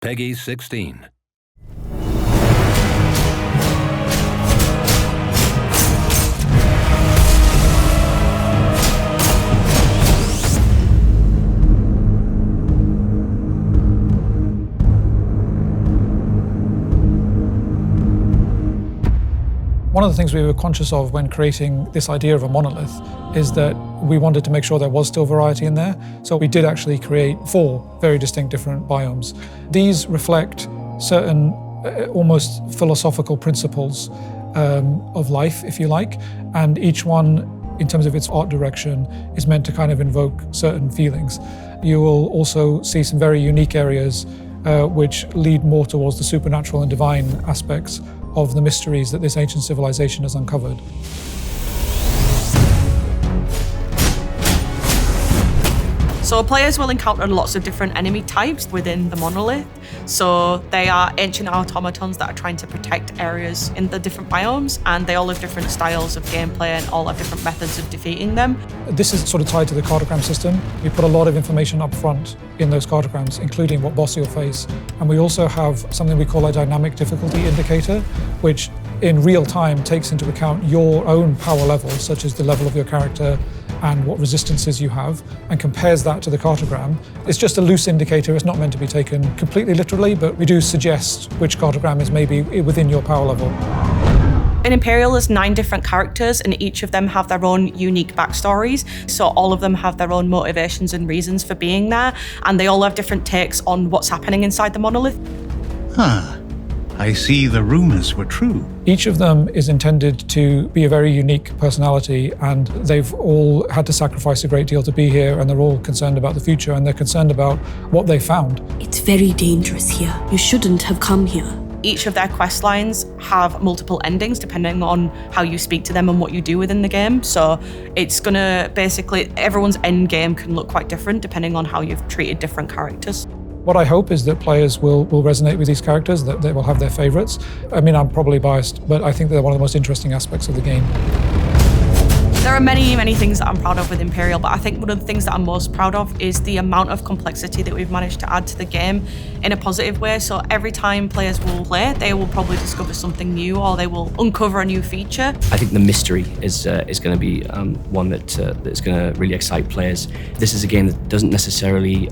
Peggy 16. One of the things we were conscious of when creating this idea of a monolith is that we wanted to make sure there was still variety in there. So we did actually create 4 very distinct different biomes. These reflect certain almost philosophical principles of life, if you like, and each one, in terms of its art direction, is meant to kind of invoke certain feelings. You will also see some very unique areas which lead more towards the supernatural and divine aspects of the mysteries that this ancient civilization has uncovered. So players will encounter lots of different enemy types within the monolith. So they are ancient automatons that are trying to protect areas in the different biomes, and they all have different styles of gameplay and all have different methods of defeating them. This is sort of tied to the cartogram system. We put a lot of information up front in those cartograms, including what boss you'll face. And we also have something we call a dynamic difficulty indicator, which in real time takes into account your own power level, such as the level of your character and what resistances you have, and compares that to the cartogram. It's just a loose indicator. It's not meant to be taken completely literally, but we do suggest which cartogram is maybe within your power level. In Empyreal, there's 9 different characters, and each of them have their own unique backstories. So all of them have their own motivations and reasons for being there, and they all have different takes on what's happening inside the monolith. Huh. I see the rumors were true. Each of them is intended to be a very unique personality, and they've all had to sacrifice a great deal to be here, and they're all concerned about the future, and they're concerned about what they found. It's very dangerous here. You shouldn't have come here. Each of their quest lines have multiple endings depending on how you speak to them and what you do within the game. So it's gonna basically, everyone's end game can look quite different depending on how you've treated different characters. What I hope is that players will resonate with these characters, that they will have their favorites. I mean, I'm probably biased, but I think they're one of the most interesting aspects of the game. There are many, many things that I'm proud of with Empyreal, but I think one of the things that I'm most proud of is the amount of complexity that we've managed to add to the game in a positive way. So every time players will play, they will probably discover something new, or they will uncover a new feature. I think the mystery is going to be one that's going to really excite players. This is a game that doesn't necessarily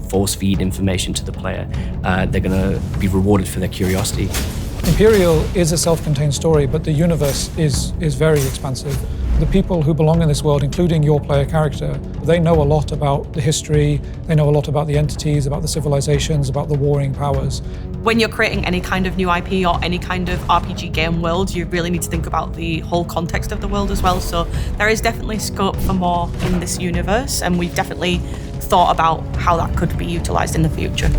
force feed information to the player. They're going to be rewarded for their curiosity. Empyreal is a self-contained story, but the universe is very expansive. The people who belong in this world, including your player character, they know a lot about the history, they know a lot about the entities, about the civilizations, about the warring powers. When you're creating any kind of new IP or any kind of RPG game world, you really need to think about the whole context of the world as well. So there is definitely scope for more in this universe, and we've definitely thought about how that could be utilized in the future.